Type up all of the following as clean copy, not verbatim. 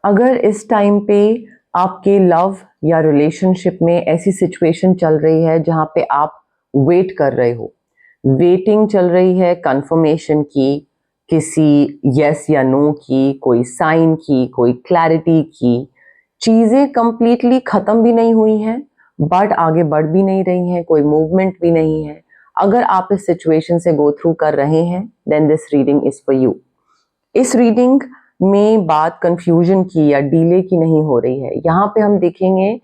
अगर इस टाइम पे आपके लव या रिलेशनशिप में ऐसी सिचुएशन चल रही है जहाँ पे आप वेट कर रहे हो, वेटिंग चल रही है कंफर्मेशन की, किसी यस या नो की, कोई साइन की, कोई क्लैरिटी की, चीजें कंप्लीटली खत्म भी नहीं हुई हैं बट आगे बढ़ भी नहीं रही हैं, कोई मूवमेंट भी नहीं है। अगर आप इस सिचुएशन से गो थ्रू कर रहे हैं then this reading is for you. इस रीडिंग में बात कंफ्यूजन की या डिले की नहीं हो रही है। यहाँ पे हम देखेंगे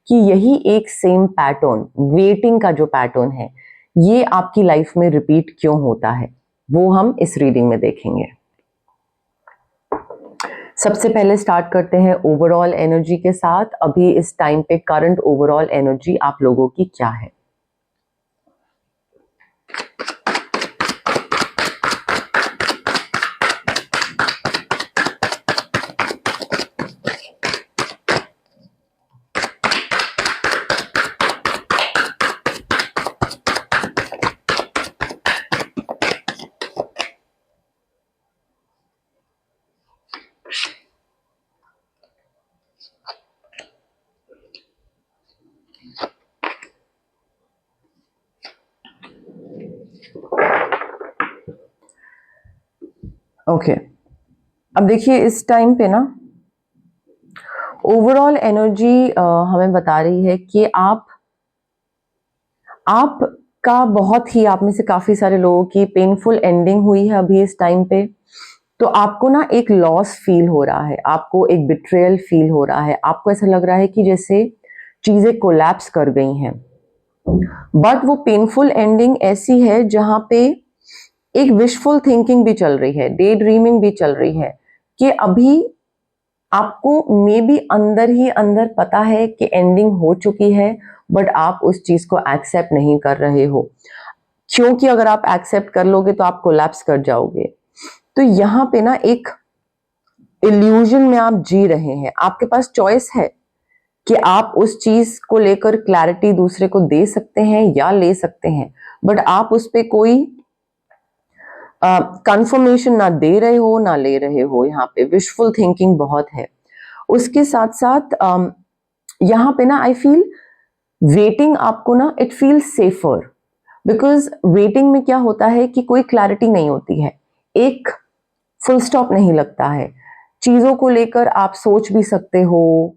कि यही एक सेम पैटर्न, वेटिंग का जो पैटर्न है, ये आपकी लाइफ में रिपीट क्यों होता है वो हम इस रीडिंग में देखेंगे। सबसे पहले स्टार्ट करते हैं ओवरऑल एनर्जी के साथ। अभी इस टाइम पे करंट ओवरऑल एनर्जी आप लोगों की क्या है। ओके अब देखिए इस टाइम पे ना ओवरऑल एनर्जी हमें बता रही है कि आपका बहुत ही, आप में से काफी सारे लोगों की पेनफुल एंडिंग हुई है अभी इस टाइम पे। तो आपको ना एक लॉस फील हो रहा है, आपको एक बिट्रेयल फील हो रहा है, आपको ऐसा लग रहा है कि जैसे चीजें कोलैप्स कर गई हैं। बट वो पेनफुल एंडिंग ऐसी है जहां पे एक विशफुल थिंकिंग भी चल रही है, डे ड्रीमिंग भी चल रही है कि अभी आपको मे बी अंदर ही अंदर पता है कि एंडिंग हो चुकी है बट आप उस चीज को एक्सेप्ट नहीं कर रहे हो, क्योंकि अगर आप एक्सेप्ट कर लोगे तो आप कोलैप्स कर जाओगे। तो यहाँ पे ना एक इल्यूजन में आप जी रहे हैं। आपके पास चॉइस है कि आप उस चीज को लेकर क्लैरिटी दूसरे को दे सकते हैं या ले सकते हैं, बट आप उस पे कोई कंफर्मेशन ना दे रहे हो ना ले रहे हो। यहाँ पे विशफुल थिंकिंग बहुत है। उसके साथ साथ यहाँ पे ना आई फील वेटिंग आपको ना it feel safer, because waiting में क्या होता है कि कोई क्लैरिटी नहीं होती है, एक फुल स्टॉप नहीं लगता है। चीजों को लेकर आप सोच भी सकते हो,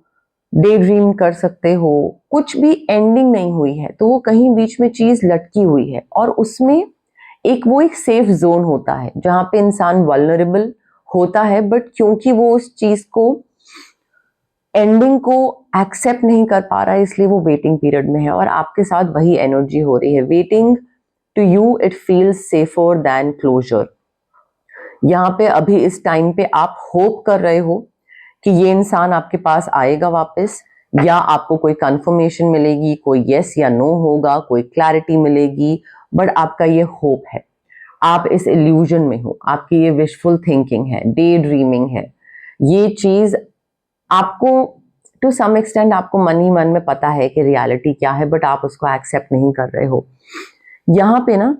डे ड्रीम कर सकते हो, कुछ भी एंडिंग नहीं हुई है तो वो कहीं बीच में चीज लटकी हुई है और उसमें एक सेफ जोन होता है जहां पे इंसान वल्नरेबल होता है, बट क्योंकि वो उस चीज को एंडिंग को एक्सेप्ट नहीं कर पा रहा है इसलिए वो वेटिंग पीरियड में है। और आपके साथ वही एनर्जी हो रही है। Waiting to you it feels safer than closure. यहाँ पे अभी इस टाइम पे आप होप कर रहे हो कि ये इंसान आपके पास आएगा वापस, या आपको कोई कंफर्मेशन मिलेगी, कोई यस या नो होगा, कोई क्लैरिटी मिलेगी, बट आपका ये होप है। आप इस इल्यूजन में हो, आपकी ये विशफुल थिंकिंग है, डे ड्रीमिंग है। ये चीज आपको टू सम एक्सटेंट आपको मन ही मन में पता है कि रियलिटी क्या है, बट आप उसको एक्सेप्ट नहीं कर रहे हो। यहाँ पे ना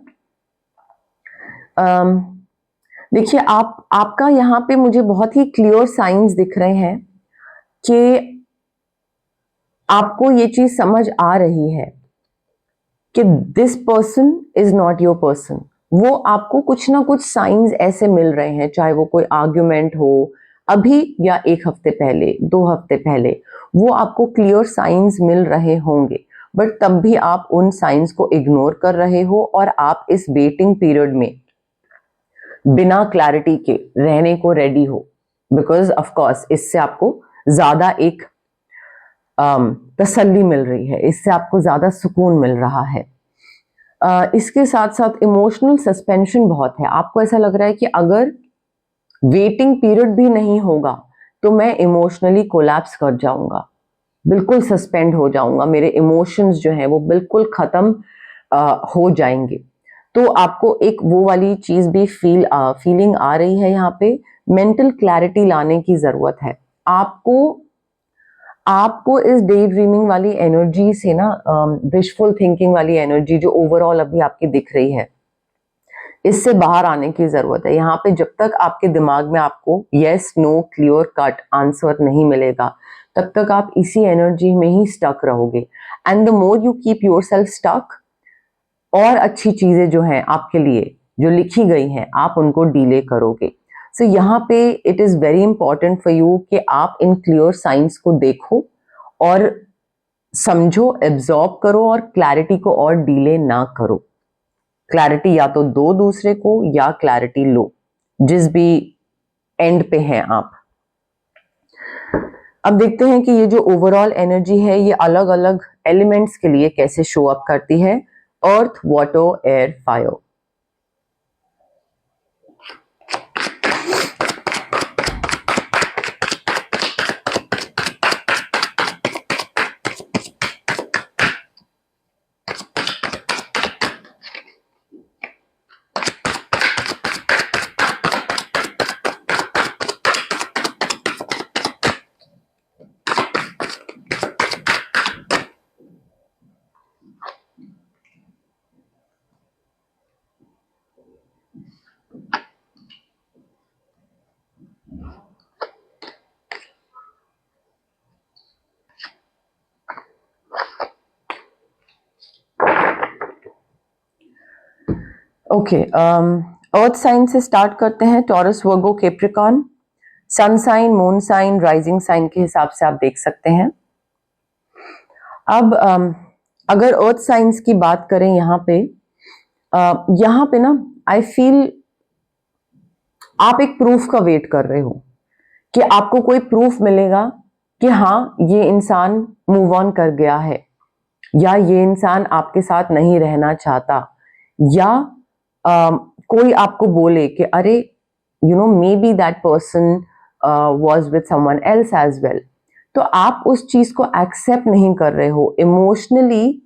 देखिए आपका यहाँ पे मुझे बहुत ही क्लियर साइंस दिख रहे हैं कि आपको ये चीज समझ आ रही है कि this person is not your person. वो आपको कुछ ना कुछ साइंस ऐसे मिल रहे हैं, चाहे वो कोई आर्ग्यूमेंट हो अभी या एक हफ्ते पहले, 2 हफ्ते पहले, वो आपको क्लियर साइंस मिल रहे होंगे, बट तब भी आप उन साइंस को इग्नोर कर रहे हो और आप इस वेटिंग पीरियड में बिना क्लैरिटी के रहने को रेडी हो, बिकॉज ऑफ कोर्स इससे आपको ज्यादा एक तसल्ली मिल रही है, इससे आपको ज्यादा सुकून मिल रहा है। इसके साथ साथ इमोशनल सस्पेंशन बहुत है। आपको ऐसा लग रहा है कि अगर वेटिंग पीरियड भी नहीं होगा तो मैं इमोशनली कोलैप्स कर जाऊंगा, बिल्कुल सस्पेंड हो जाऊंगा, मेरे इमोशंस जो हैं वो बिल्कुल खत्म हो जाएंगे। तो आपको एक वो वाली चीज भी फीलिंग आ रही है। यहाँ पे मेंटल क्लैरिटी लाने की जरूरत है आपको। आपको इस डे ड्रीमिंग वाली एनर्जी से ना, विशफुल थिंकिंग वाली एनर्जी जो ओवरऑल अभी आपकी दिख रही है, इससे बाहर आने की जरूरत है। यहाँ पे जब तक आपके दिमाग में आपको yes no clear cut answer नहीं मिलेगा, तब तक आप इसी एनर्जी में ही स्टक रहोगे। And the more you keep yourself stuck, और अच्छी चीजें जो हैं आपके लिए जो लिखी गई हैं आप उनको डिले करोगे। सो यहाँ पे it is very important for you कि आप इन क्लियर साइंस को देखो और समझो, एब्जॉर्ब करो और क्लैरिटी को और डिले ना करो। क्लैरिटी या तो दो दूसरे को या क्लैरिटी लो, जिस भी एंड पे हैं आप। अब देखते हैं कि ये जो ओवरऑल एनर्जी है ये अलग अलग एलिमेंट्स के लिए कैसे शो अप करती है। Earth, water, air, fire. Okay, earth sign से स्टार्ट करते हैं। Taurus, Virgo, Capricorn. Sun sign, moon sign, rising sign के हिसाब से आप देख सकते हैं। अब अगर अर्थ साइंस की बात करें यहाँ पे ना आई फील आप एक प्रूफ का वेट कर रहे हो कि आपको कोई प्रूफ मिलेगा कि हाँ ये इंसान मूव ऑन कर गया है, या ये इंसान आपके साथ नहीं रहना चाहता, या कोई आपको बोले कि अरे you know maybe that person was with someone else as well. तो आप उस चीज को एक्सेप्ट नहीं कर रहे हो, इमोशनली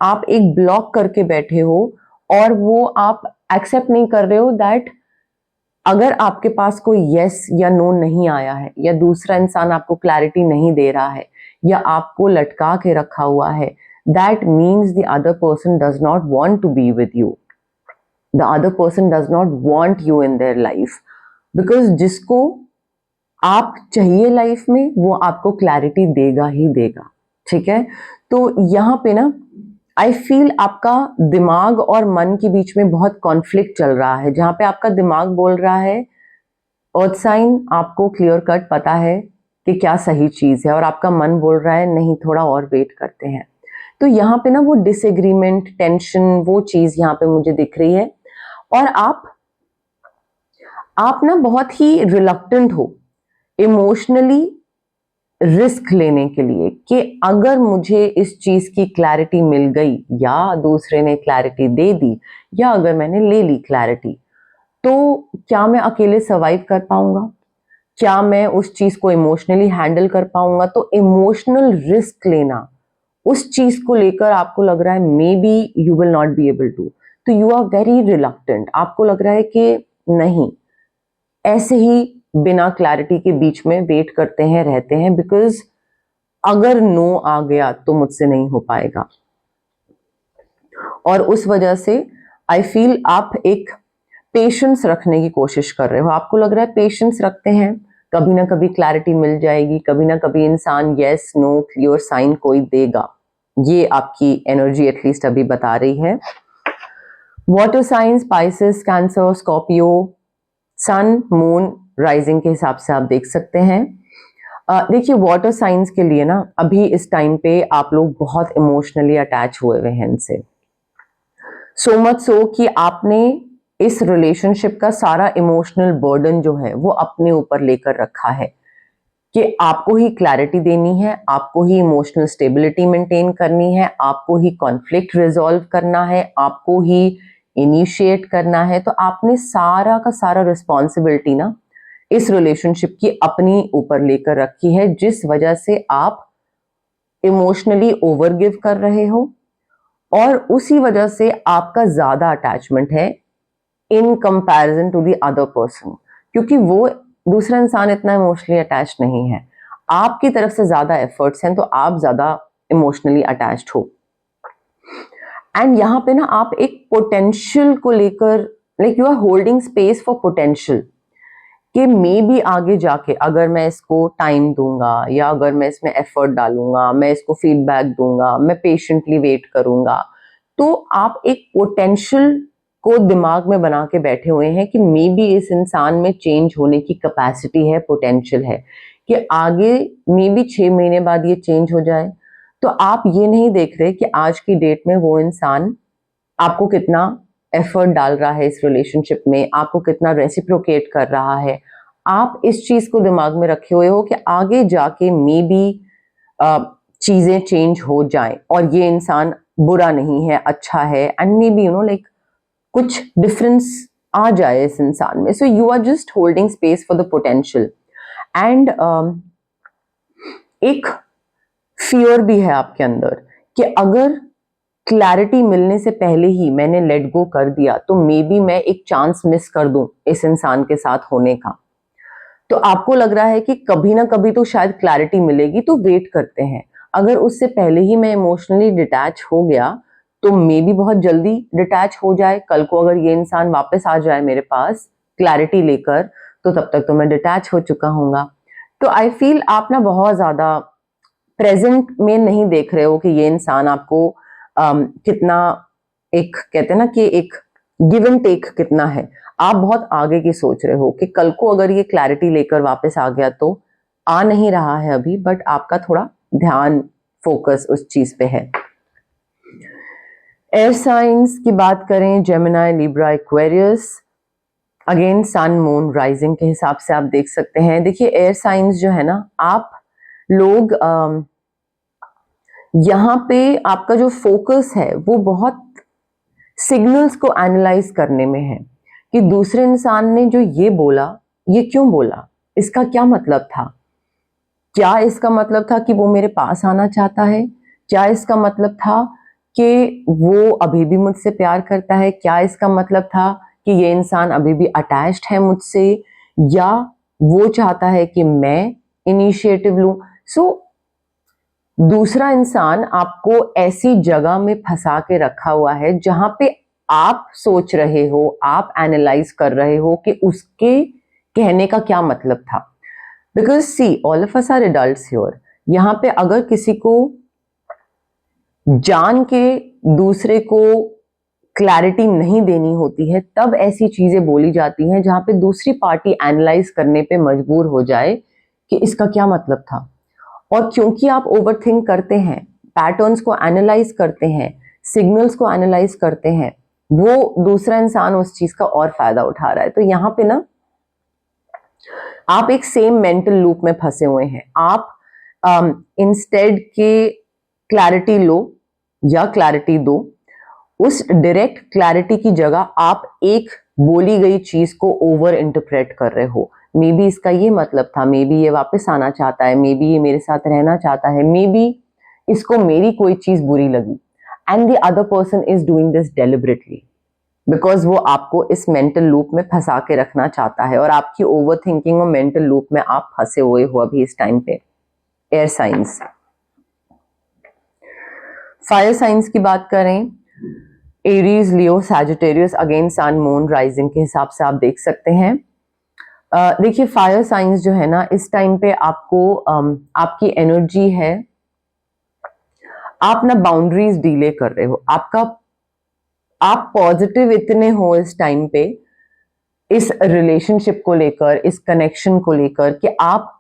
आप एक ब्लॉक करके बैठे हो और वो आप एक्सेप्ट नहीं कर रहे हो दैट अगर आपके पास कोई यस या नो नहीं आया है, या दूसरा इंसान आपको क्लैरिटी नहीं दे रहा है, या आपको लटका के रखा हुआ है, that means the other person does not want to be with you, the other person does not want you in their life. Because जिसको आप चाहिए लाइफ में वो आपको क्लैरिटी देगा ही देगा। ठीक है, तो यहाँ पे ना आई फील आपका दिमाग और मन के बीच में बहुत कॉन्फ्लिक्ट चल रहा है, जहां पे आपका दिमाग बोल रहा है अर्थ साइन आपको क्लियर कट पता है कि क्या सही चीज है, और आपका मन बोल रहा है नहीं थोड़ा और वेट करते हैं। तो यहाँ पे ना वो डिसएग्रीमेंट, टेंशन, वो चीज यहाँ पे मुझे दिख रही है। और आप ना बहुत ही रिलक्टेंट हो इमोशनली रिस्क लेने के लिए कि अगर मुझे इस चीज की क्लैरिटी मिल गई, या दूसरे ने क्लैरिटी दे दी, या अगर मैंने ले ली क्लैरिटी, तो क्या मैं अकेले सर्वाइव कर पाऊंगा, क्या मैं उस चीज को इमोशनली हैंडल कर पाऊंगा। तो इमोशनल रिस्क लेना, उस चीज को लेकर आपको लग रहा है maybe you will not be able to, तो यू आर वेरी रिलक्टेंट। आपको लग रहा है कि नहीं, ऐसे ही बिना क्लैरिटी के बीच में वेट करते हैं, रहते हैं, बिकॉज अगर नो आ गया तो मुझसे नहीं हो पाएगा। और उस वजह से आई फील आप एक पेशेंस रखने की कोशिश कर रहे हो। आपको लग रहा है पेशेंस रखते हैं, कभी ना कभी क्लैरिटी मिल जाएगी, कभी ना कभी इंसान यस नो क्लियर साइन कोई देगा। ये आपकी एनर्जी एटलीस्ट अभी बता रही है। Water signs, Pisces, Cancer, Scorpio, sun, moon, rising के हिसाब से आप देख सकते हैं। देखिए वाटर साइंस के लिए ना अभी इस टाइम पे आप लोग बहुत इमोशनली अटैच हुए हुए हैं इनसे, सो मच सो कि आपने इस रिलेशनशिप का सारा इमोशनल बर्डन जो है वो अपने ऊपर लेकर रखा है कि आपको ही क्लैरिटी देनी है, आपको ही इमोशनल स्टेबिलिटी मेंटेन करनी है, आपको ही कॉन्फ्लिक्ट रिजॉल्व करना है, आपको ही इनिशिएट करना है। तो आपने सारा का सारा रिस्पॉन्सिबिलिटी ना इस रिलेशनशिप की अपनी ऊपर लेकर रखी है, जिस वजह से आप इमोशनली ओवर गिव कर रहे हो, और उसी वजह से आपका ज्यादा अटैचमेंट है in comparison to the other person, क्योंकि वो दूसरा इंसान इतना इमोशनली अटैच नहीं है। आपकी तरफ से ज्यादा एफर्ट्स हैं, तो आप ज्यादा इमोशनली अटैच्ड हो। एंड यहाँ पे ना आप एक पोटेंशियल को लेकर like you are holding space for potential कि मे बी आगे जाके अगर मैं इसको टाइम दूंगा या अगर मैं इसमें एफर्ट डालूंगा, मैं इसको फीडबैक दूंगा, मैं पेशेंटली वेट करूंगा, तो आप एक पोटेंशियल को दिमाग में बना के बैठे हुए हैं कि मे बी इस इंसान में चेंज होने की कैपेसिटी है, पोटेंशियल है कि आगे मे बी 6 महीने बाद ये चेंज हो जाए। तो आप ये नहीं देख रहे कि आज की डेट में वो इंसान आपको कितना एफर्ट डाल रहा है इस रिलेशनशिप में, आपको कितना रेसिप्रोकेट कर रहा है। आप इस चीज को दिमाग में रखे हुए हो कि आगे जाके मे बी चीजें चेंज हो जाएं और ये इंसान बुरा नहीं है, अच्छा है, एंड मे बी लाइक कुछ डिफरेंस आ जाए इस इंसान में। So you are just holding space for the potential and एक फियर भी है आपके अंदर कि अगर क्लैरिटी मिलने से पहले ही मैंने लेट गो कर दिया तो मे बी मैं एक चांस मिस कर दूं इस इंसान के साथ होने का। तो आपको लग रहा है कि कभी ना कभी तो शायद क्लैरिटी मिलेगी, तो वेट करते हैं। अगर उससे पहले ही मैं इमोशनली डिटैच हो गया तो मे बी बहुत जल्दी डिटैच हो जाए। कल को अगर ये इंसान वापस आ जाए मेरे पास क्लैरिटी लेकर, तो तब तक तो मैं डिटैच हो चुका हूँगा। तो आई फील आप ना बहुत ज्यादा प्रेजेंट में नहीं देख रहे हो कि ये इंसान आपको कितना, एक कहते हैं ना कि एक गिव एंड टेक कितना है। आप बहुत आगे की सोच रहे हो कि कल को अगर ये क्लैरिटी लेकर वापस आ गया तो आ नहीं रहा है अभी, बट आपका थोड़ा ध्यान फोकस उस चीज पे है। एयर साइंस की बात करें, जेमिनी, लिब्रा, एक्वेरियस, अगेन सन, मून, राइजिंग के हिसाब से आप देख सकते हैं। देखिए एयर साइंस जो है ना, आप लोग यहाँ पे आपका जो फोकस है वो बहुत सिग्नल्स को एनालाइज करने में है कि दूसरे इंसान ने जो ये बोला, ये क्यों बोला, इसका क्या मतलब था। क्या इसका मतलब था कि वो मेरे पास आना चाहता है? क्या इसका मतलब था कि वो अभी भी मुझसे प्यार करता है? क्या इसका मतलब था कि ये इंसान अभी भी अटैच्ड है मुझसे, या वो चाहता है कि मैं इनिशिएटिव लूं? सो दूसरा इंसान आपको ऐसी जगह में फंसा के रखा हुआ है जहां पे आप सोच रहे हो, आप एनालाइज कर रहे हो कि उसके कहने का क्या मतलब था। Because see, all of us are adults here. यहाँ पे अगर किसी को जान के दूसरे को क्लैरिटी नहीं देनी होती है, तब ऐसी चीजें बोली जाती हैं जहां पे दूसरी पार्टी एनालाइज करने पे मजबूर हो जाए कि इसका क्या मतलब था। और क्योंकि आप ओवरथिंक करते हैं, पैटर्न्स को एनालाइज करते हैं, सिग्नल्स को एनालाइज करते हैं, वो दूसरा इंसान उस चीज का और फायदा उठा रहा है। तो यहाँ पे ना आप एक सेम मेंटल लूप में फंसे हुए हैं। आप इंस्टेड के क्लैरिटी लो या क्लैरिटी दो, उस डायरेक्ट क्लैरिटी की जगह आप एक बोली गई चीज को ओवर इंटरप्रेट कर रहे हो। मे बी इसका ये मतलब था, मे बी ये वापस आना चाहता है, मे बी ये मेरे साथ रहना चाहता है, मे बी इसको मेरी कोई चीज बुरी लगी, and the other person is doing this deliberately because वो आपको इस मेंटल लूप में फंसा के रखना चाहता है और आपकी ओवर थिंकिंग और मेंटल लूप में आप फंसे हुए हो अभी इस टाइम पे। Air science. फायर साइंस की बात करें, एरीज, लियो, सैजिटेरियस, अगेन सन, मून, राइजिंग के हिसाब से आप देख सकते हैं। देखिए फायर साइंस जो है ना, इस टाइम पे आपको आपकी एनर्जी है, आप ना बाउंड्रीज डीले कर रहे हो। आप पॉजिटिव इतने हो इस टाइम पे इस रिलेशनशिप को लेकर, इस कनेक्शन को लेकर, कि आप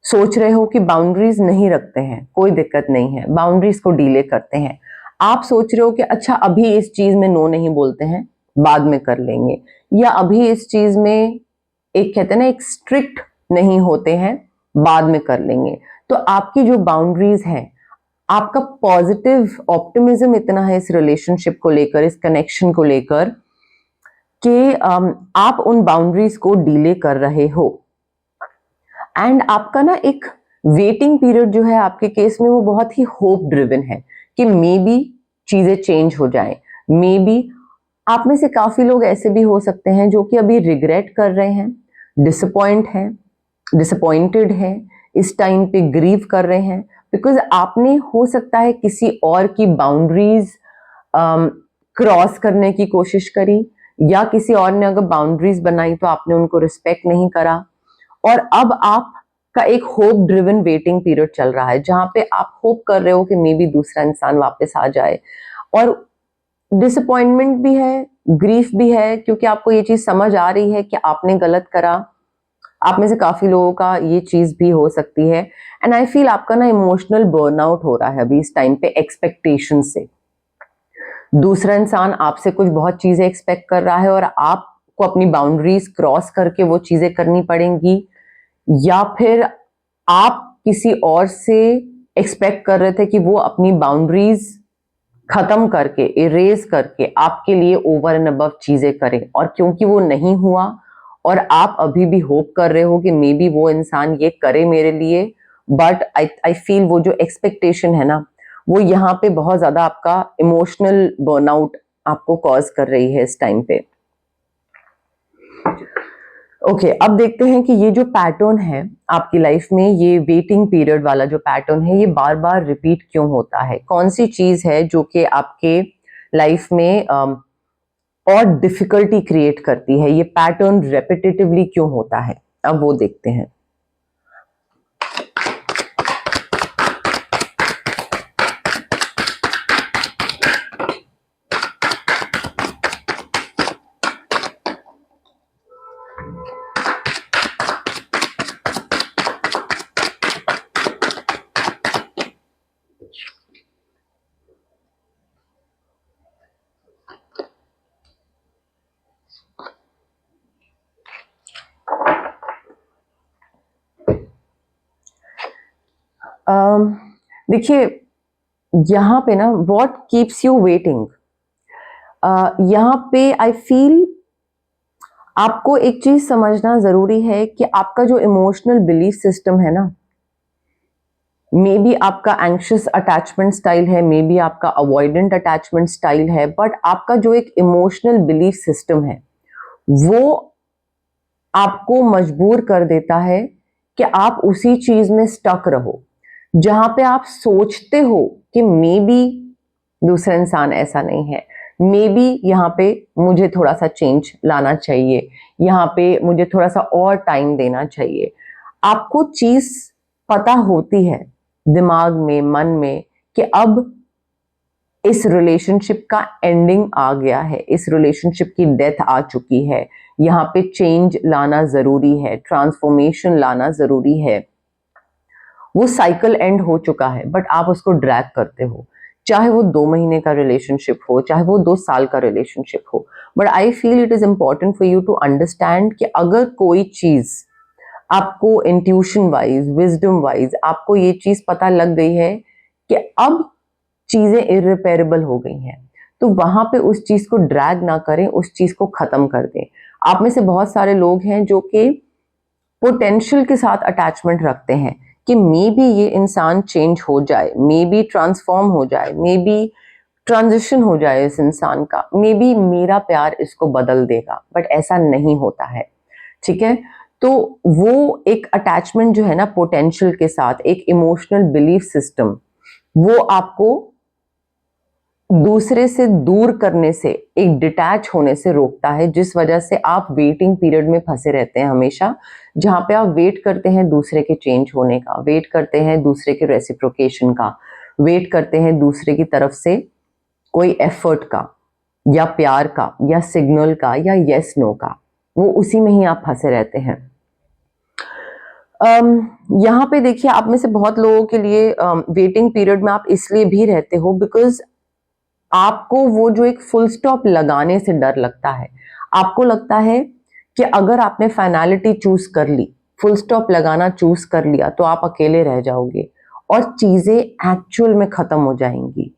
सोच रहे हो कि बाउंड्रीज नहीं रखते हैं, कोई दिक्कत नहीं है, बाउंड्रीज को डीले करते हैं। आप सोच रहे हो कि अच्छा अभी इस चीज में नो नहीं बोलते हैं, बाद में कर लेंगे, या अभी इस चीज में एक कहते हैं ना एक स्ट्रिक्ट नहीं होते हैं, बाद में कर लेंगे। तो आपकी जो बाउंड्रीज है, आपका पॉजिटिव ऑप्टिमिज्म इतना है इस रिलेशनशिप को लेकर, इस कनेक्शन को लेकर, कि आप उन बाउंड्रीज को डीले कर रहे हो। एंड आपका ना एक वेटिंग पीरियड जो है आपके केस में वो बहुत ही होप ड्रिवन है कि मे बी चीजें चेंज हो जाए। मे बी आप में से काफी लोग ऐसे भी हो सकते हैं जो कि अभी रिग्रेट कर रहे हैं, डिसअपॉइंटेड हैं, इस टाइम पे ग्रीव कर रहे हैं, बिकॉज आपने हो सकता है किसी और की बाउंड्रीज क्रॉस करने की कोशिश करी, या किसी और ने अगर बाउंड्रीज बनाई तो आपने उनको रिस्पेक्ट नहीं करा, और अब आपका एक होप ड्रिवन वेटिंग पीरियड चल रहा है जहां पे आप होप कर रहे हो कि मे बी दूसरा इंसान वापस आ जाए, और डिसअपॉइंटमेंट भी है, ग्रीफ भी है, क्योंकि आपको ये चीज समझ आ रही है कि आपने गलत करा। आप में से काफी लोगों का ये चीज भी हो सकती है, एंड आई फील आपका ना इमोशनल बर्नआउट हो रहा है अभी इस टाइम पे एक्सपेक्टेशन से। दूसरा इंसान आपसे कुछ बहुत चीजें एक्सपेक्ट कर रहा है और आपको अपनी बाउंड्रीज क्रॉस करके वो चीजें करनी पड़ेंगी, या फिर आप किसी और से एक्सपेक्ट कर रहे थे कि वो अपनी बाउंड्रीज खत्म करके, इरेज करके आपके लिए ओवर एंड अबव चीजें करे, और क्योंकि वो नहीं हुआ और आप अभी भी होप कर रहे हो कि मे बी वो इंसान ये करे मेरे लिए, बट आई फील वो जो एक्सपेक्टेशन है ना, वो यहाँ पे बहुत ज्यादा आपका इमोशनल बर्नआउट आपको कॉज कर रही है इस टाइम पे। ओके, अब देखते हैं कि ये जो पैटर्न है आपकी लाइफ में, ये वेटिंग पीरियड वाला जो पैटर्न है, ये बार बार रिपीट क्यों होता है? कौन सी चीज है जो कि आपके लाइफ में और डिफिकल्टी क्रिएट करती है? ये पैटर्न रेपिटेटिवली क्यों होता है? अब वो देखते हैं। देखिए, यहाँ पे ना व्हाट कीप्स यू वेटिंग, यहाँ पे आई फील आपको एक चीज समझना जरूरी है कि आपका जो इमोशनल बिलीफ सिस्टम है ना, मे बी आपका एंग्शियस अटैचमेंट स्टाइल है, मे बी आपका अवॉइडेंट अटैचमेंट स्टाइल है, बट आपका जो एक इमोशनल बिलीफ सिस्टम है वो आपको मजबूर कर देता है कि आप उसी चीज में स्टक रहो जहां पे आप सोचते हो कि मे बी दूसरा इंसान ऐसा नहीं है, मे बी यहाँ पे मुझे थोड़ा सा चेंज लाना चाहिए, यहाँ पे मुझे थोड़ा सा और टाइम देना चाहिए। आपको चीज पता होती है दिमाग में, मन में, कि अब इस रिलेशनशिप का एंडिंग आ गया है, इस रिलेशनशिप की डेथ आ चुकी है, यहाँ पे चेंज लाना जरूरी है, ट्रांसफॉर्मेशन लाना जरूरी है, वो साइकिल एंड हो चुका है, बट आप उसको ड्रैग करते हो, चाहे वो 2 महीने का रिलेशनशिप हो, चाहे वो 2 साल का रिलेशनशिप हो। But I feel it is important for you to understand कि अगर कोई चीज आपको इंट्यूशन वाइज, विजडम वाइज आपको ये चीज पता लग गई है कि अब चीजें इरिपेरेबल हो गई हैं, तो वहां पे उस चीज को ड्रैग ना करें, उस चीज को खत्म कर दें। आप में से बहुत सारे लोग हैं जो कि पोटेंशियल के साथ अटैचमेंट रखते हैं कि मे बी ये इंसान चेंज हो जाए, मे बी ट्रांसफॉर्म हो जाए, मे बी ट्रांजिशन हो जाए इस इंसान का, मे बी मेरा प्यार इसको बदल देगा, बट ऐसा नहीं होता है। ठीक है, तो वो एक अटैचमेंट जो है ना पोटेंशियल के साथ, एक इमोशनल बिलीफ सिस्टम, वो आपको दूसरे से दूर करने से, एक डिटैच होने से रोकता है, जिस वजह से आप वेटिंग पीरियड में फंसे रहते हैं हमेशा, जहां पे आप वेट करते हैं दूसरे के चेंज होने का, वेट करते हैं दूसरे के रेसिप्रोकेशन का, वेट करते हैं दूसरे की तरफ से कोई एफर्ट का, या प्यार का, या सिग्नल का, या यस नो का, वो उसी में ही आप फंसे रहते हैं। यहाँ पे देखिए, आप में से बहुत लोगों के लिए वेटिंग पीरियड में आप इसलिए भी रहते हो बिकॉज आपको वो जो एक फुल स्टॉप लगाने से डर लगता है। आपको लगता है कि अगर आपने फाइनलिटी चूज कर ली, फुल स्टॉप लगाना चूज कर लिया, तो आप अकेले रह जाओगे और चीजें एक्चुअल में खत्म हो जाएंगी,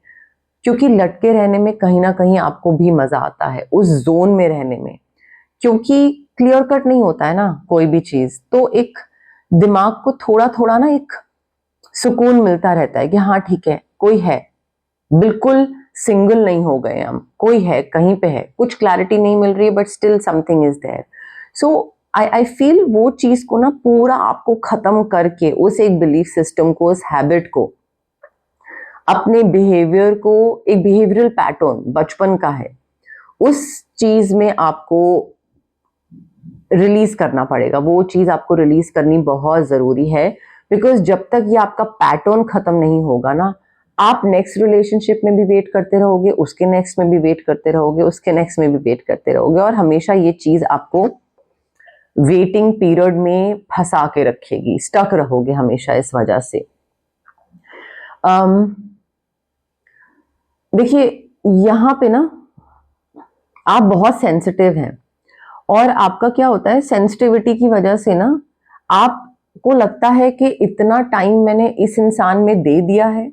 क्योंकि लटके रहने में कहीं ना कहीं आपको भी मजा आता है, उस जोन में रहने में, क्योंकि क्लियर कट नहीं होता है ना कोई भी चीज, तो एक दिमाग को थोड़ा थोड़ा ना एक सुकून मिलता रहता है कि हाँ ठीक है, कोई है, बिल्कुल सिंगल नहीं हो गए हम, कोई है, कहीं पे है, कुछ क्लैरिटी नहीं मिल रही है but still something is there. So I feel वो चीज को ना पूरा आपको खत्म करके, उस एक बिलीफ सिस्टम को, उस हैबिट को, अपने बिहेवियर को, एक बिहेवियरल पैटर्न बचपन का है, उस चीज में आपको रिलीज करना पड़ेगा, वो चीज आपको रिलीज करनी बहुत जरूरी है, बिकॉज जब तक ये आपका पैटर्न खत्म नहीं होगा ना, आप नेक्स्ट रिलेशनशिप में भी वेट करते रहोगे, उसके नेक्स्ट में भी वेट करते रहोगे, उसके नेक्स्ट में भी वेट करते रहोगे, और हमेशा ये चीज आपको वेटिंग पीरियड में फंसा के रखेगी, स्टक रहोगे हमेशा इस वजह से। देखिए यहाँ पे ना आप बहुत सेंसिटिव हैं, और आपका क्या होता है, सेंसिटिविटी की वजह से ना आपको लगता है कि इतना टाइम मैंने इस इंसान में दे दिया है,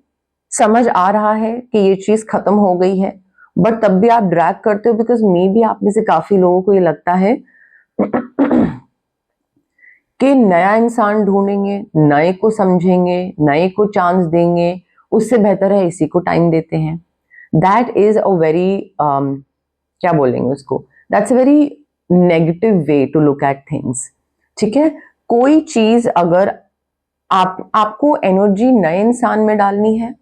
समझ आ रहा है कि ये चीज खत्म हो गई है, बट तब भी आप ड्रैग करते हो, बिकॉज मे बी आप में से काफी लोगों को ये लगता है कि नया इंसान ढूंढेंगे, नए को समझेंगे, नए को चांस देंगे, उससे बेहतर है इसी को टाइम देते हैं। दैट इज अ वेरी क्या बोलेंगे उसको, that's a very negative way to look at things. ठीक है, कोई चीज अगर आपको एनर्जी नए इंसान में डालनी है,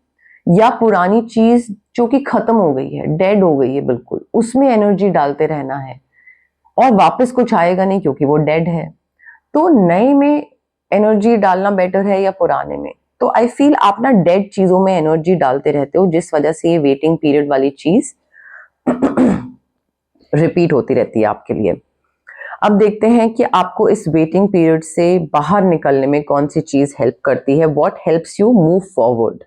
या पुरानी चीज जो कि खत्म हो गई है, डेड हो गई है बिल्कुल, उसमें एनर्जी डालते रहना है, और वापस कुछ आएगा नहीं क्योंकि वो डेड है, तो नए में एनर्जी डालना बेटर है या पुराने में? तो आई फील आप ना डेड चीजों में एनर्जी डालते रहते हो, जिस वजह से ये वेटिंग पीरियड वाली चीज रिपीट होती रहती है आपके लिए। अब देखते हैं कि आपको इस वेटिंग पीरियड से बाहर निकलने में कौन सी चीज हेल्प करती है। What helps you move forward?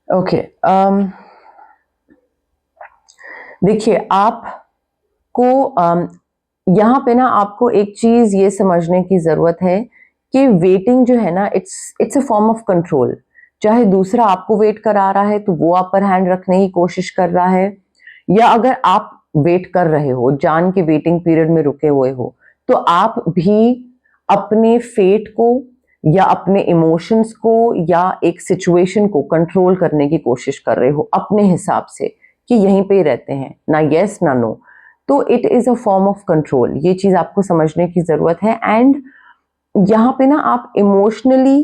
Okay, देखिए आपको यहाँ पे ना आपको एक चीज ये समझने की जरूरत है कि वेटिंग जो है ना, it's a form of control. चाहे दूसरा आपको वेट करा रहा है तो वो अपर हैंड रखने की कोशिश कर रहा है, या अगर आप वेट कर रहे हो, जान के वेटिंग पीरियड में रुके हुए हो, तो आप भी अपने फेट को या अपने इमोशंस को या एक सिचुएशन को कंट्रोल करने की कोशिश कर रहे हो अपने हिसाब से, कि यहीं पे ही रहते हैं, ना यस ना नो। तो it is a form of control, ये चीज आपको समझने की जरूरत है। एंड यहाँ पे ना आप इमोशनली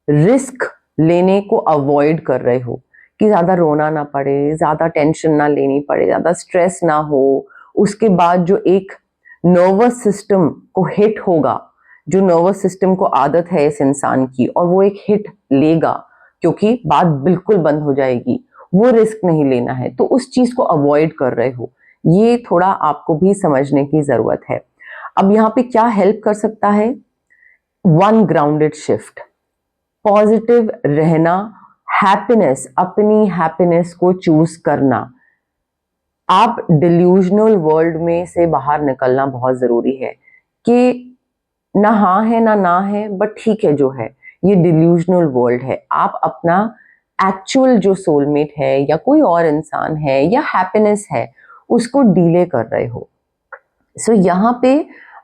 रिस्क लेने को अवॉइड कर रहे हो, कि ज्यादा रोना ना पड़े, ज्यादा टेंशन ना लेनी पड़े, ज्यादा स्ट्रेस ना हो। उसके बाद जो एक नर्वस सिस्टम को हिट होगा, जो नर्वस सिस्टम को आदत है इस इंसान की, और वो एक हिट लेगा क्योंकि बात बिल्कुल बंद हो जाएगी, वो रिस्क नहीं लेना है, तो उस चीज को अवॉइड कर रहे हो। ये थोड़ा आपको भी समझने की जरूरत है। अब यहाँ पे क्या हेल्प कर सकता है? वन ग्राउंडेड शिफ्ट, पॉजिटिव रहना, हैप्पीनेस, अपनी हैप्पीनेस को चूज करना। आप डिल्यूजनल वर्ल्ड में से बाहर निकलना बहुत जरूरी है, कि ना हाँ है ना ना है, बट ठीक है जो है, ये डिल्यूजनल वर्ल्ड है। आप अपना एक्चुअल जो सोलमेट है या कोई और इंसान है या हैप्पीनेस है, उसको डीले कर रहे हो। सो यहाँ पे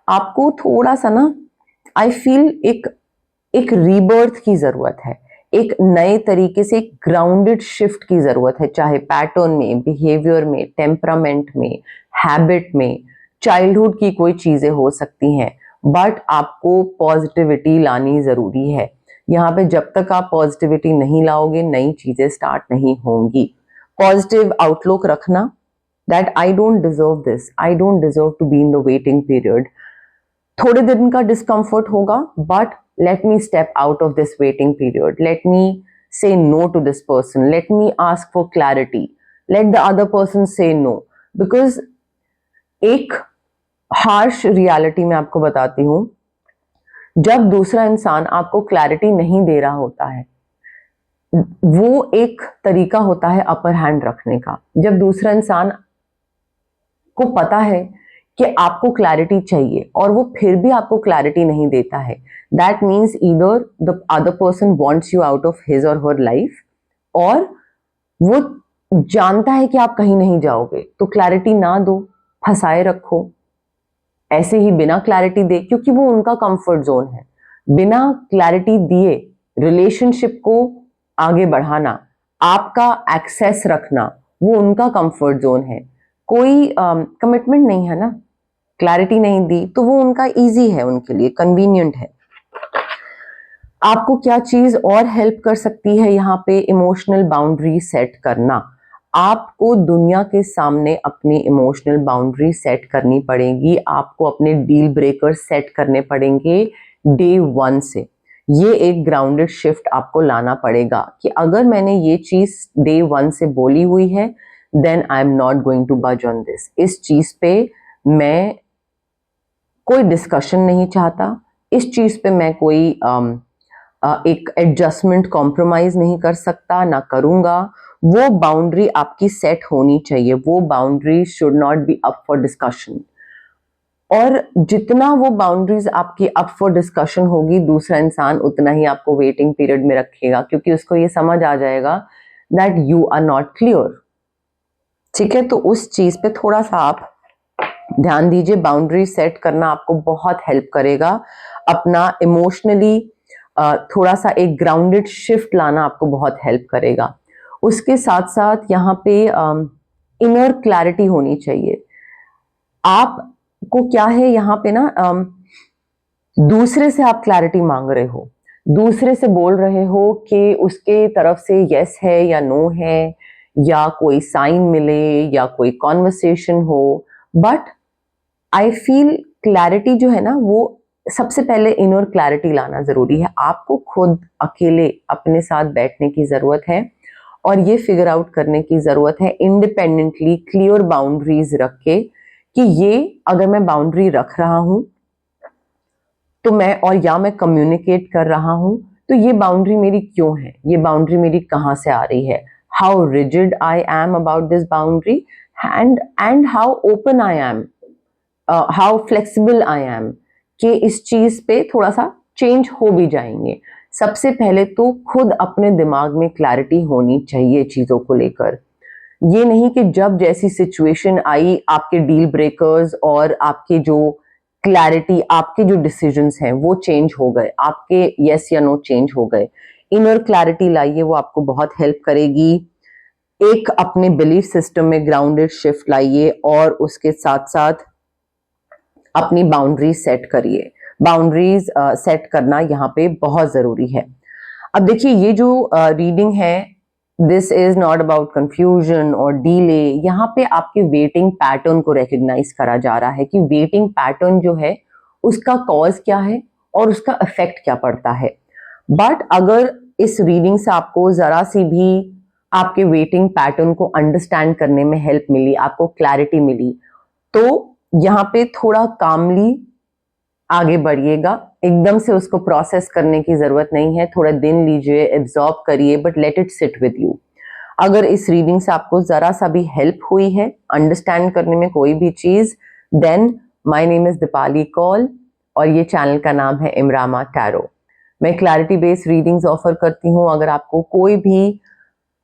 आपको थोड़ा सा ना, आई फील एक रीबर्थ की जरूरत है, एक नए तरीके से एक ग्राउंडेड शिफ्ट की जरूरत है, चाहे पैटर्न में, बिहेवियर में, टेम्परामेंट में, हैबिट में। चाइल्डहुड की कोई चीजें हो सकती हैं, बट आपको पॉजिटिविटी लानी जरूरी है। यहाँ पे जब तक आप पॉजिटिविटी नहीं लाओगे, नई चीजें स्टार्ट नहीं होंगी। पॉजिटिव आउटलुक रखना, that I don't deserve this, I don't deserve to be in the waiting period. थोड़े दिन का डिस्कम्फर्ट होगा, but let me step out of this waiting period, let me say no to this person, let me ask for clarity, let the other person say no, because एक harsh reality में आपको बताती हूँ, जब दूसरा इंसान आपको क्लैरिटी नहीं दे रहा होता है, वो एक तरीका होता है अपर हैंड रखने का। जब दूसरा इंसान को पता है कि आपको क्लैरिटी चाहिए और वो फिर भी आपको क्लैरिटी नहीं देता है, that means either the other person wants you out of his और हर लाइफ, और वो जानता है कि आप कहीं नहीं जाओगे, तो क्लैरिटी ना दो, फंसाए रखो ऐसे ही बिना क्लैरिटी दे, क्योंकि वो उनका कंफर्ट जोन है। बिना क्लैरिटी दिए रिलेशनशिप को आगे बढ़ाना, आपका एक्सेस रखना, वो उनका कंफर्ट जोन है। कोई कमिटमेंट नहीं है ना, क्लैरिटी नहीं दी तो वो उनका इजी है, उनके लिए कन्वीनियंट है। आपको क्या चीज और हेल्प कर सकती है यहाँ पे? इमोशनल बाउंड्री सेट करना। आपको दुनिया के सामने अपनी इमोशनल बाउंड्री सेट करनी पड़ेगी, आपको अपने डील ब्रेकर सेट करने पड़ेंगे डे 1 से। ये एक ग्राउंडेड शिफ्ट आपको लाना पड़ेगा कि अगर मैंने ये चीज डे 1 से बोली हुई है, then I am not going to budge on this. इस चीज पे मैं कोई डिस्कशन नहीं चाहता, इस चीज पे मैं कोई एक एडजस्टमेंट कॉम्प्रोमाइज नहीं कर सकता, ना करूंगा। वो बाउंड्री आपकी सेट होनी चाहिए, वो boundary should not be up for discussion. और जितना वो बाउंड्रीज आपकी अप फॉर डिस्कशन होगी, दूसरा इंसान उतना ही आपको वेटिंग पीरियड में रखेगा, क्योंकि उसको ये समझ आ जाएगा that you are not clear. ठीक है, तो उस चीज पे थोड़ा सा आप ध्यान दीजिए। बाउंड्री सेट करना आपको बहुत हेल्प करेगा, अपना इमोशनली थोड़ा सा एक ग्राउंडेड शिफ्ट लाना आपको बहुत हेल्प करेगा। उसके साथ साथ यहाँ पे इनर क्लैरिटी होनी चाहिए। आपको क्या है यहाँ पे ना, दूसरे से आप क्लैरिटी मांग रहे हो, दूसरे से बोल रहे हो कि उसके तरफ से यस है या नो है, या कोई साइन मिले या कोई कॉन्वर्सेशन हो, बट आई फील क्लैरिटी जो है ना, वो सबसे पहले इनर क्लैरिटी लाना जरूरी है। आपको खुद अकेले अपने साथ बैठने की जरूरत है और ये फिगर आउट करने की जरूरत है इंडिपेंडेंटली, क्लियर बाउंड्रीज रख के, कि ये अगर मैं बाउंड्री रख रहा हूं तो मैं, और या मैं कम्युनिकेट कर रहा हूं, तो ये बाउंड्री मेरी क्यों है, ये बाउंड्री मेरी कहां से आ रही है, how rigid I am about this boundary, and how open I am, how flexible I am, कि इस चीज पे थोड़ा सा चेंज हो भी जाएंगे। सबसे पहले तो खुद अपने दिमाग में क्लैरिटी होनी चाहिए चीजों को लेकर। ये नहीं कि जब जैसी सिचुएशन आई, आपके डील ब्रेकर्स और आपके जो क्लैरिटी, आपके जो डिसीजंस हैं वो चेंज हो गए, आपके यस या नो चेंज हो गए। इनर क्लैरिटी लाइए, वो आपको बहुत हेल्प करेगी। एक अपने बिलीफ सिस्टम में ग्राउंडेड शिफ्ट लाइए और उसके साथ साथ अपनी बाउंड्रीज सेट करिए। बाउंड्रीज सेट करना यहाँ पे बहुत जरूरी है। अब देखिए, ये जो रीडिंग है, this is not about confusion और डीले। यहाँ पे आपके वेटिंग पैटर्न को रिकग्नाइज करा जा रहा है कि वेटिंग पैटर्न जो है उसका कॉज क्या है और उसका इफेक्ट क्या पड़ता है। बट अगर इस रीडिंग से आपको जरा सी भी आपके वेटिंग पैटर्न को अंडरस्टैंड करने में हेल्प मिली, आपको क्लैरिटी मिली, तो यहाँ पे थोड़ा कामली आगे बढ़िएगा। एकदम से उसको प्रोसेस करने की जरूरत नहीं है, थोड़ा दिन लीजिए, एब्जॉर्ब करिए, but let it sit with you. अगर इस रीडिंग से आपको जरा सा भी हेल्प हुई है अंडरस्टैंड करने में कोई भी चीज, then my name is Deepali Kaul और ये चैनल का नाम है इमरामा टैरो। मैं क्लैरिटी बेस्ड रीडिंग्स ऑफर करती हूँ। अगर आपको कोई भी,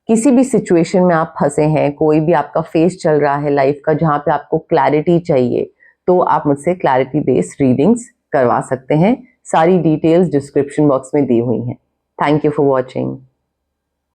किसी भी सिचुएशन में आप फंसे हैं, कोई भी आपका फेस चल रहा है लाइफ का जहां पे आपको क्लैरिटी चाहिए, तो आप मुझसे क्लैरिटी बेस्ड रीडिंग्स करवा सकते हैं। सारी डिटेल्स डिस्क्रिप्शन बॉक्स में दी हुई हैं। Thank you for watching.